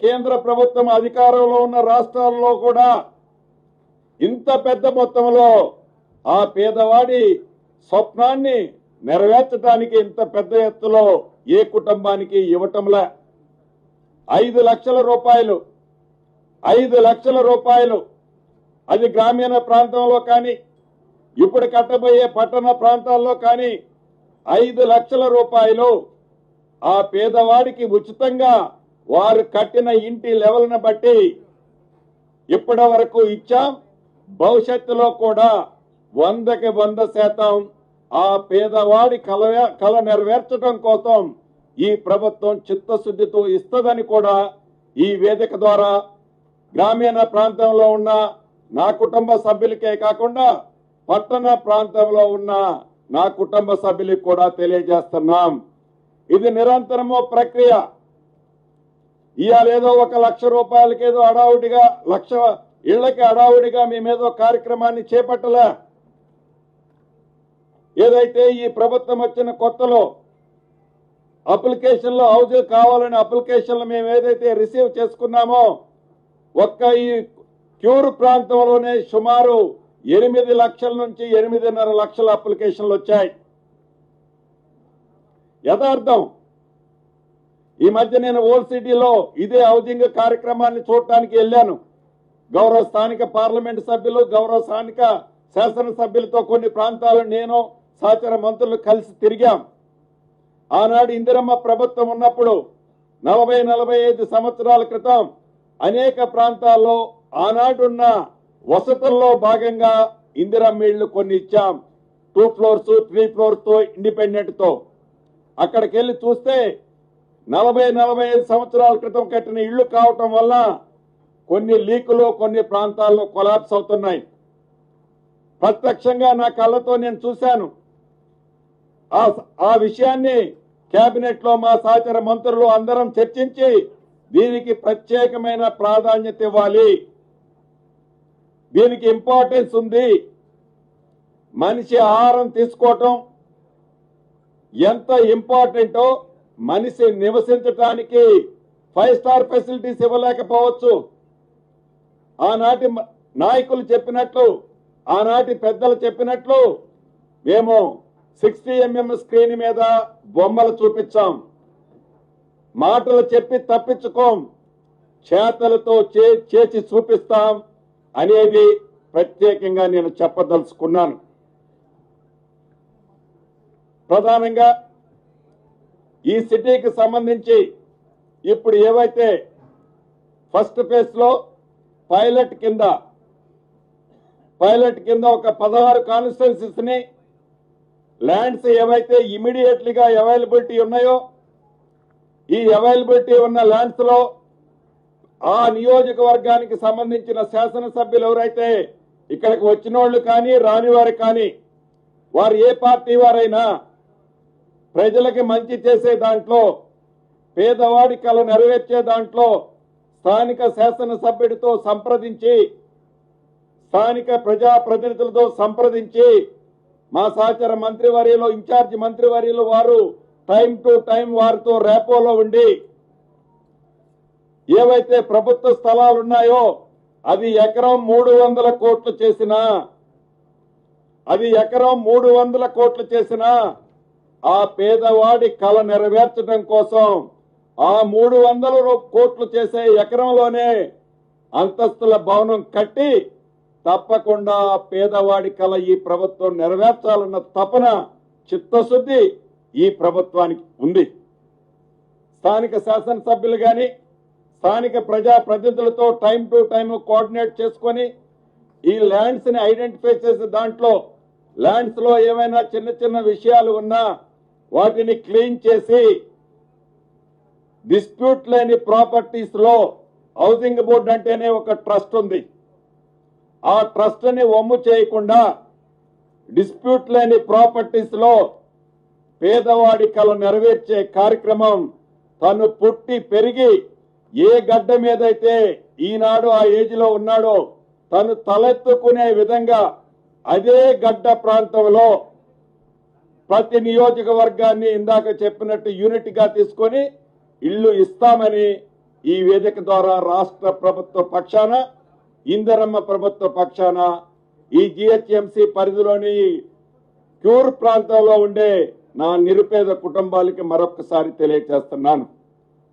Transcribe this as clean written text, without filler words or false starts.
కేంద్ర ప్రభుత్వం అధికారంలో ఉన్న రాష్ట్రాల్లో కూడా ఇంత పెద్ద మొత్తంలో ఆ పేదవాడి స్వప్నాన్ని నెరవేర్చడానికి ఇంత పెద్ద ఎత్తులో ఏ కుటుంబానికి ఇవ్వటంలా 5 లక్షల రూపాయలు 5 లక్షల రూపాయలు అది గ్రామీణ ప్రాంతంలో కానీ ఇప్పుడు కట్టబోయే పట్టణ ప్రాంతాల్లో కానీ 5 లక్షల రూపాయలు ఆ పేదవాడికి ఉచితంగా వారు కట్టిన ఇంటి లెవెల్ని బట్టి ఇప్పటి వరకు ఇచ్చాం. భవిష్యత్తులో కూడా 100కి 100% ఆ పేదవాడి కల నెరవేర్చడం కోసం ఈ ప్రభుత్వం చిత్తశుద్ధితో ఇస్తదని కూడా ఈ వేదిక ద్వారా గ్రామీణ ప్రాంతంలో ఉన్న నా కుటుంబ సభ్యులకే కాకుండా పట్టణ ప్రాంతంలో ఉన్న నా కుటుంబ సభ్యులకు కూడా తెలియజేస్తున్నాం. ఇది నిరంతరము ప్రక్రియ. ఇవాళ ఏదో 1 లక్ష రూపాయలకి ఏదో అడావుడిగా 1 లక్ష ఇళ్లకి అడావుడిగా మేమేదో కార్యక్రమాన్ని చేపట్టలే. ఏదైతే ఈ ప్రభుత్వం వచ్చిన కొత్తలో అప్లికేషన్లో హౌస్ కావాలని అప్లికేషన్లు మేము ఏదైతే రిసీవ్ చేసుకున్నామో ఒక్క ఈ క్యూర్ ప్రాంతంలోనే సుమారు 8 లక్షల నుంచి 8.5 లక్షల అప్లికేషన్లు వచ్చాయి. యథార్థం ఈ మధ్య నేను ఓల్డ్ సిటీలో ఇదే హౌసింగ్ కార్యక్రమాన్ని చూడటానికి వెళ్ళాను. గౌరవ స్థానిక పార్లమెంట్ సభ్యులు గౌరవ స్థానిక శాసనసభ్యులతో కొన్ని ప్రాంతాలు నేను సహచర మంత్రులు కలిసి తిరిగాం. ఆనాడు ఇందిరమ్మ ప్రభుత్వం ఉన్నప్పుడు 40-45 సంవత్సరాల క్రితం అనేక ప్రాంతాల్లో ఆనాడున్న వసతుల్లో భాగంగా ఇందిరమ్మ ఇళ్లు కొన్ని ఇచ్చాం. 2 ఫ్లోర్స్ 3 ఫ్లోర్స్ తో ఇండిపెండెంట్ తో. అక్కడికి వెళ్ళి చూస్తే 40-45 సంవత్సరాల క్రితం కట్టిన ఇళ్లు కావటం వల్ల కొన్ని లీకులు కొన్ని ప్రాంతాల్లో కొలాప్స్ అవుతున్నాయి. ప్రత్యక్షంగా నా కళ్ళతో నేను చూశాను. ఆ విషయాన్ని కేబినెట్ లో మా సహచర మంత్రులు అందరం చర్చించి దీనికి ప్రత్యేకమైన ప్రాధాన్యత ఇవ్వాలి, దీనికి ఇంపార్టెన్స్ ఉంది. మనిషి ఆహారం తీసుకోవటం ఎంత ఇంపార్టెంటో మనిషి నివసించడానికి 5 స్టార్ ఫెసిలిటీస్ ఇవ్వలేకపోవచ్చు. ఆనాటి నాయకులు చెప్పినట్లు ఆనాటి పెద్దలు చెప్పినట్లు మేము 60 mm స్క్రీన్ మీద బొమ్మలు చూపించాం. మాటలు చెప్పి తప్పించుకోం, చేతలతో చేసి చూపిస్తాం అనేది ప్రత్యేకంగా నేను చెప్పదలుచుకున్నాను. ప్రధానంగా ఈ సిటీకి సంబంధించి ఇప్పుడు ఏవైతే ఫస్ట్ ఫేజ్ లో పైలట్ కింద ఒక 16 కాన్స్టిట్యుయెన్సీస్ ని ల్యాండ్స్ ఏవైతే ఇమీడియట్లీగా అవైలబిలిటీ ఉన్నాయో ఈ అవైలబిలిటీ ఉన్న ల్యాండ్స్ లో ఆ నియోజకవర్గానికి సంబంధించిన శాసనసభ్యులు ఎవరైతే ఇక్కడికి వచ్చిన వాళ్ళు కానీ రాని వారు కానీ వారు ఏ పార్టీ వారైనా ప్రజలకి మంచి చేసే దాంట్లో పేదవాడి కల నెరవేర్చే దాంట్లో స్థానిక శాసనసభ్యుడితో సంప్రదించి స్థానిక ప్రజాప్రతినిధులతో సంప్రదించి మా సహచర మంత్రివర్యులు ఇన్ఛార్జి మంత్రివర్యులు వారు టైం టు టైం వారితో రేపోలో ఉండి ఏవైతే ప్రభుత్వ స్థలాలు ఉన్నాయో అది ఎకరం 300 కోట్లు చేసినా ఆ పేదవాడి కల నెరవేర్చడం కోసం ఆ 300 కోట్లు చేసే ఎకరంలోనే అంతస్తుల భవనం కట్టి తప్పకుండా పేదవాడి కల ఈ ప్రభుత్వం నెరవేర్చాలన్న తపన చిత్తశుద్ధి ఈ ప్రభుత్వానికి ఉంది. స్థానిక శాసనసభ్యులు కానీ స్థానిక ప్రజాప్రతినిధులతో టైం టు టైం కోఆర్డినేట్ చేసుకొని ఈ ల్యాండ్స్ ని ఐడెంటిఫై చేసే దాంట్లో ల్యాండ్స్ లో ఏమైనా చిన్న చిన్న విషయాలు ఉన్నా వాటిని క్లీన్ చేసి డిస్ప్యూట్ లేని ప్రాపర్టీస్ లో హౌసింగ్ బోర్డు అంటేనే ఒక ట్రస్ట్ ఉంది. ఆ ట్రస్ట్ ని వమ్ము చేయకుండా డిస్ప్యూట్ లేని ప్రాపర్టీస్ లో పేదవాడి కల నెరవేర్చే కార్యక్రమం తను పుట్టి పెరిగి ఏ గడ్డ మీదైతే ఈనాడు ఆ ఏజ్ లో ఉన్నాడో తను తలెత్తుకునే విధంగా అదే గడ్డ ప్రాంతంలో ప్రతి నియోజకవర్గాన్ని ఇందాక చెప్పినట్టు యూనిట్ గా తీసుకొని ఇల్లు ఇస్తామని ఈ వేదిక ద్వారా రాష్ట్ర ప్రభుత్వ పక్షాన, ఇందిరమ్మ ప్రభుత్వ పక్షాన ఈ జిహెచ్ఎంసీ పరిధిలోని క్యూర్ ప్రాంతంలో ఉండే నా నిరుపేద కుటుంబాలకి మరొకసారి తెలియజేస్తున్నాను.